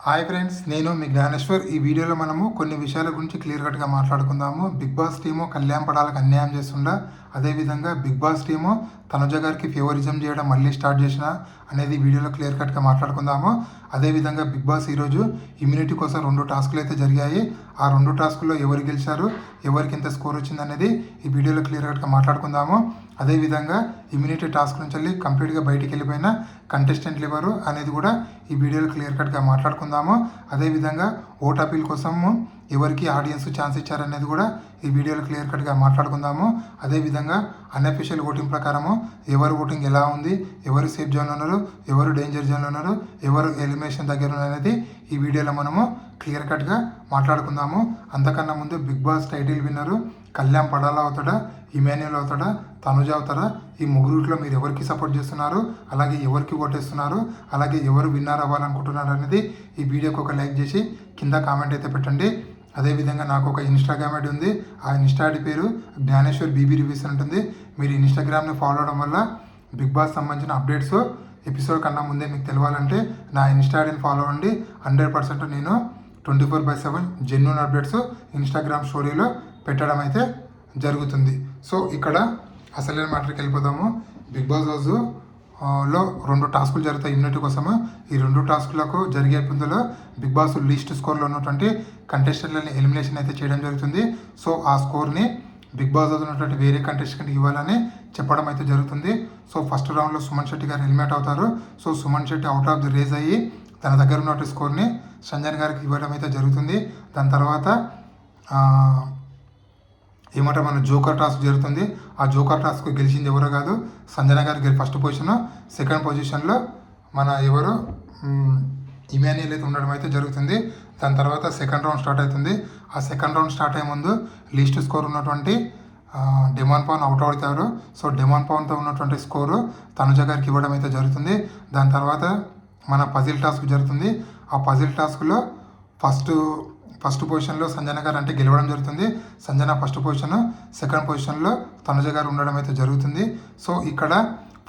Hi friends, నేను మీ జ్ఞానేశ్వర్. ఈ వీడియోలో మనము కొన్ని విషయాల గురించి క్లియర్ కట్గా మాట్లాడుకుందాము. బిగ్ బాస్ టీము కళ్యాణ్ పడాలకు అన్యాయం చేస్తుందా, అదేవిధంగా బిగ్ బాస్ టీము తనుజ గారికి ఫేవరిజం చేయడం మళ్ళీ స్టార్ట్ చేసిన అనేది వీడియోలో క్లియర్ కట్గా మాట్లాడుకుందాము. అదేవిధంగా బిగ్ బాస్ ఈరోజు ఇమ్యూనిటీ కోసం 2 టాస్కులు అయితే జరిగాయి. ఆ 2 టాస్కుల్లో ఎవరు గెలిచారు, ఎవరికి ఎంత స్కోర్ వచ్చింది అనేది ఈ వీడియోలో క్లియర్ కట్గా మాట్లాడుకుందాము. అదేవిధంగా ఇమ్యూనిటీ టాస్క్ నుంచి వెళ్ళి కంప్లీట్గా బయటికి వెళ్ళిపోయిన కంటెస్టెంట్లు ఎవరు అనేది కూడా ఈ వీడియోలో క్లియర్ కట్గా మాట్లాడుకుందాము. అదేవిధంగా ఓట్ అపీల్ కోసము ఎవరికి ఆడియన్స్ ఛాన్స్ ఇచ్చారనేది కూడా ఈ వీడియోలో క్లియర్ కట్గా మాట్లాడుకుందాము. అదేవిధంగా అన్అఫీషియల్ ఓటింగ్ ప్రకారము ఎవరు ఓటింగ్ ఎలా ఉంది, ఎవరు సేఫ్ జోన్లో ఉన్నారు, ఎవరు డేంజర్ జోన్లో ఉన్నారు, ఎవరు ఎలిమినేషన్ దగ్గర ఉన్నారు అనేది ఈ వీడియోలో మనము క్లియర్ కట్గా మాట్లాడుకుందాము. అంతకన్నా ముందు బిగ్ బాస్ టైటిల్ విన్నరు కళ్యాణ్ పడాలా అవుతాడా, ఇమాన్యుయల్ అవుతాడా, తనుజ అవుతారా, ఈ ముగ్గురులో మీరు ఎవరికి సపోర్ట్ చేస్తున్నారు, అలాగే ఎవరికి ఓటేస్తున్నారు, అలాగే ఎవరు విన్నర్ అవ్వాలనుకుంటున్నారు అనేది ఈ వీడియోకి ఒక లైక్ చేసి కింద కామెంట్ అయితే పెట్టండి. అదేవిధంగా నాకు ఒక ఇన్స్టాగ్రామ్ ఐడి ఉంది. ఆ ఇన్స్టా ఐడి పేరు జ్ఞానేశ్వర్ బీబీ రివ్యూస్ ఉంటుంది. మీరు ఇన్స్టాగ్రామ్ని ఫాలో అవడం వల్ల బిగ్ బాస్ సంబంధించిన అప్డేట్స్ ఎపిసోడ్ కన్నా ముందే మీకు తెలవాలంటే నా ఇన్స్టా ఐడిని ఫాలో అవ్వండి. 100% నేను 24/7 జెన్యూన్ అప్డేట్స్ ఇన్స్టాగ్రామ్ స్టోరీలో పెట్టడం అయితే జరుగుతుంది. సో ఇక్కడ అసలైన మ్యాటర్కి వెళ్ళిపోదాము. బిగ్ బాస్ హౌస్లో 2 టాస్కులు జరుగుతాయి ఇమ్యూనిటీ కోసము. ఈ 2 టాస్కులకు జరిగే పొందులో బిగ్ బాస్ లీస్ట్ స్కోర్లో ఉన్నటువంటి కంటెస్టెంట్లని ఎలిమినేషన్ అయితే చేయడం జరుగుతుంది. సో ఆ స్కోర్ని బిగ్ బాస్ హౌస్ ఉన్నటువంటి వేరే కంటెస్టెంట్కి ఇవ్వాలని చెప్పడం అయితే జరుగుతుంది. సో ఫస్ట్ రౌండ్లో సుమన్ శెట్టి గారు ఎలిమినేట్ అవుతారు. So Suman Shetty out of the race అయ్యి తన దగ్గర ఉన్నటువంటి స్కోర్ని సంజయ్ గారికి ఇవ్వడం అయితే జరుగుతుంది. దాని తర్వాత ఏమంటే మన జోకర్ టాస్క్ జరుగుతుంది. ఆ జోకర్ టాస్క్ గెలిచింది ఎవరో కాదు, సంజన గారికి ఫస్ట్ పొజిషన్, సెకండ్ పొజిషన్లో మన ఎవరు ఇమాన్యుయల్ అయితే ఉండడం అయితే జరుగుతుంది. దాని తర్వాత సెకండ్ రౌండ్ స్టార్ట్ అవుతుంది. ఆ సెకండ్ రౌండ్ స్టార్ట్ అయ్యే ముందు లీస్ట్ స్కోర్ ఉన్నటువంటి డెమాన్ పవన్ అవుట్ అవుతారు. సో డెమాన్ పవన్తో ఉన్నటువంటి స్కోరు తనుజ గారికి ఇవ్వడం అయితే జరుగుతుంది. దాని తర్వాత మన పజిల్ టాస్క్ జరుగుతుంది. ఆ పజిల్ టాస్క్లో ఫస్ట్ పొజిషన్లో సంజన గారు అంటే గెలవడం జరుగుతుంది. సంజన ఫస్ట్ పొజిషన్, సెకండ్ పొజిషన్లో తనుజ గారు ఉండడం అయితే జరుగుతుంది. సో ఇక్కడ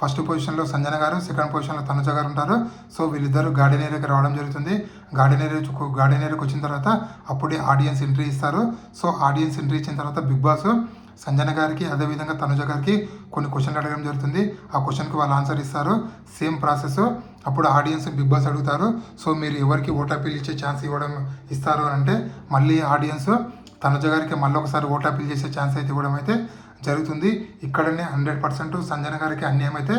ఫస్ట్ పొజిషన్లో సంజన గారు, సెకండ్ పొజిషన్లో తనుజ గారు ఉంటారు. సో వీళ్ళిద్దరూ గార్డెన్ ఏరియాకి రావడం జరుగుతుంది. గార్డెన్ ఏరియాకి వచ్చిన తర్వాత అప్పుడే ఆడియన్స్ ఎంట్రీ ఇస్తారు. సో ఆడియన్స్ ఎంట్రీ ఇచ్చిన తర్వాత బిగ్ బాస్ సంజన గారికి అదేవిధంగా తనుజ గారికి కొన్ని క్వశ్చన్లు అడగడం జరుగుతుంది. ఆ క్వశ్చన్కి వాళ్ళు ఆన్సర్ ఇస్తారు. సేమ్ ప్రాసెస్ అప్పుడు ఆడియన్స్ బిగ్ బాస్ అడుగుతారు. సో మీరు ఎవరికి ఓట్ అపీల్ ఇచ్చే ఛాన్స్ ఇస్తారు అని అంటే మళ్ళీ ఆడియన్స్ తనుజ గారికి మళ్ళీ ఒకసారి ఓట్ అపీల్ చేసే ఛాన్స్ అయితే ఇవ్వడం అయితే జరుగుతుంది. ఇక్కడనే 100% సంజన గారికి అన్యాయం అయితే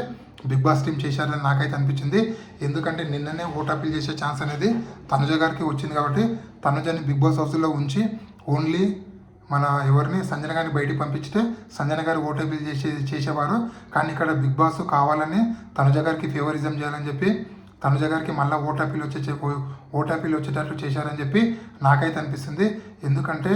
బిగ్ బాస్ టీం చేశారని నాకైతే అనిపించింది. ఎందుకంటే నిన్ననే ఓట్ అపీల్ చేసే ఛాన్స్ అనేది తనుజ గారికి వచ్చింది కాబట్టి తనుజని బిగ్ బాస్ హౌస్లో ఉంచి ఓన్లీ మన ఎవరిని సంజన గారిని బయటికి పంపించితే సంజన గారు ఓట్ అపీల్ చేసేవారు. కానీ ఇక్కడ బిగ్ బాస్ కావాలని తనుజ గారికి ఫేవరిజం చేయాలని చెప్పి తనుజ గారికి మళ్ళీ ఓట్ అపీల్ వచ్చేటట్లు చేశారని చెప్పి నాకైతే అనిపిస్తుంది. ఎందుకంటే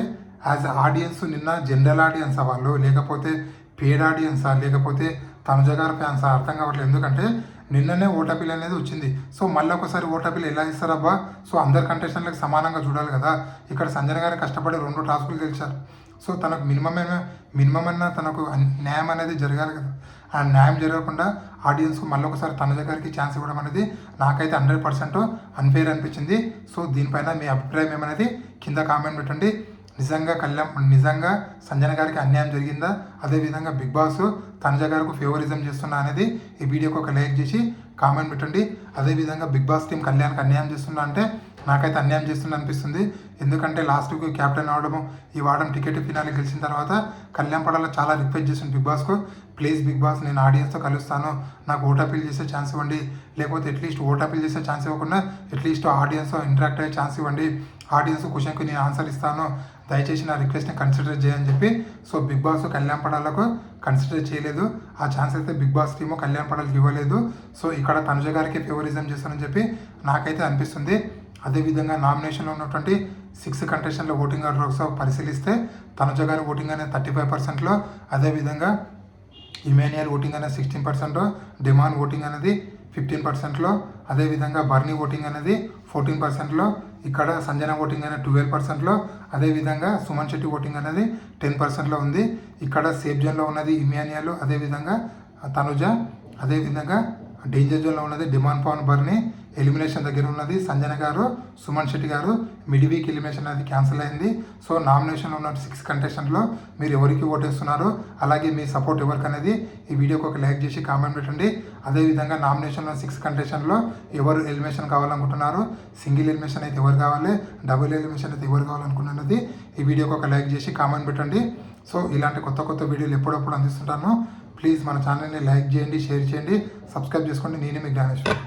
యాజ్ ఆడియన్స్ నిన్న జనరల్ ఆడియన్సా వాళ్ళు, లేకపోతే పేడ్ ఆడియన్సా, లేకపోతే తనుజ గారి ఫ్యాన్సా అర్థం కావట్లేదు. ఎందుకంటే నిన్ననే ఓట్ అపీల్ అనేది వచ్చింది. సో మళ్ళీ ఒకసారి ఓట్ అపీల్ ఎలా ఇస్తారబ్బా? సో అందరు కంటెస్టెంట్లకు సమానంగా చూడాలి కదా. ఇక్కడ సంజన గారు కష్టపడి 2 టాస్కులు గెలిచారు. సో తనకు మినిమం అన్న తనకు న్యాయం అనేది జరగాలి కదా. ఆ న్యాయం జరగకుండా ఆడియన్స్కు మళ్ళీ ఒకసారి తనుజ గారికి ఛాన్స్ ఇవ్వడం అనేది నాకైతే 100% అన్ఫెయిర్ అనిపించింది. సో దీనిపైన మీ అభిప్రాయం ఏమనేది కింద కామెంట్ పెట్టండి. నిజంగా సంజన గారికి అన్యాయం జరిగిందా, అదేవిధంగా బిగ్ బాస్ తనుజ గారికి ఫేవరిజం చేస్తున్నా అనేది ఈ వీడియోకి ఒక లైక్ చేసి కామెంట్ పెట్టండి. అదేవిధంగా బిగ్ బాస్ టీం కళ్యాణ్కి అన్యాయం చేస్తున్నా అంటే నాకైతే అన్యాయం చేస్తున్నా అనిపిస్తుంది. ఎందుకంటే లాస్ట్ వీక్ క్యాప్టెన్ అవడము, ఈ వారం టికెట్ ఫినాలి గెలిచిన తర్వాత కళ్యాణ్ పడాల చాలా రిక్వెస్ట్ చేసింది బిగ్ బాస్కు, ప్లీజ్ బిగ్ బాస్ నేను ఆడియన్స్తో కలుస్తాను, నాకు ఓట్ అపీల్ చేసే ఛాన్స్ ఇవ్వండి, లేకపోతే అట్లీస్ట్ ఓట్ అపీల్ చేసే ఛాన్స్ ఇవ్వకుండా అట్లీస్ట్ ఆడియన్స్తో ఇంటరాక్ట్ అయ్యే ఛాన్స్ ఇవ్వండి, ఆడియన్స్ క్వశ్చన్కి నేను ఆన్సర్ ఇస్తాను, దయచేసి నా రిక్వెస్ట్ని కన్సిడర్ చేయని చెప్పి. సో బిగ్ బాస్ కళ్యాణ్ పడాలకు కన్సిడర్ చేయలేదు. ఆ ఛాన్స్ అయితే బిగ్ బాస్ టీము కళ్యాణ్ పడాలకు ఇవ్వలేదు. సో ఇక్కడ తనుజ గారికి ఫేవరిజం చేస్తానని చెప్పి నాకైతే అనిపిస్తుంది. అదేవిధంగా నామినేషన్లో ఉన్నటువంటి 6 కంటెస్టెంట్ల ఓటింగ్ ఆర్డర్ ఒకసారి పరిశీలిస్తే తనుజ గారి ఓటింగ్ అనేది 35%లో, అదేవిధంగా ఇమాన్యుయల్ ఓటింగ్ అనేది 16%, డెమాన్ ఓటింగ్ అనేది 15%లో, అదేవిధంగా బర్నీ ఓటింగ్ అనేది 14%లో, ఇక్కడ సంజన ఓటింగ్ అనేది 12%లో, అదేవిధంగా సుమన్ శెట్టి ఓటింగ్ అనేది 10%లో ఉంది. ఇక్కడ సేఫ్ జోన్లో ఉన్నది ఇమాన్యుయల్, అదేవిధంగా తనుజ, అదేవిధంగా డేంజర్ జోన్లో ఉన్నది డిమాండ్ పవన్ బర్ని, ఎలిమినేషన్ దగ్గర ఉన్నది సంజన గారు, సుమన్ శెట్టి గారు. మిడ్ వీక్ ఎలిమినేషన్ అనేది క్యాన్సిల్ అయింది. సో నామినేషన్లో ఉన్న 6 కంటెస్టెంట్లో మీరు ఎవరికి ఓటేస్తున్నారు, అలాగే మీ సపోర్ట్ ఎవరికి అనేది ఈ వీడియోకి ఒక లైక్ చేసి కామెంట్ పెట్టండి. అదేవిధంగా నామినేషన్లో 6 కంటెస్టెంట్లో ఎవరు ఎలిమినేషన్ కావాలనుకుంటున్నారు, సింగిల్ ఎలిమినేషన్ అయితే ఎవరు కావాలి, డబుల్ ఎలిమినేషన్ అయితే ఎవరు కావాలనుకున్నది ఈ వీడియోకి ఒక లైక్ చేసి కామెంట్ పెట్టండి. సో ఇలాంటి కొత్త వీడియోలు ఎప్పుడప్పుడు అందిస్తుంటాను. ప్లీజ్ మన ఛానల్ని లైక్ చేయండి, షేర్ చేయండి, సబ్స్క్రైబ్ చేసుకోండి. నేనే మీ జ్ఞానేశ్వర్.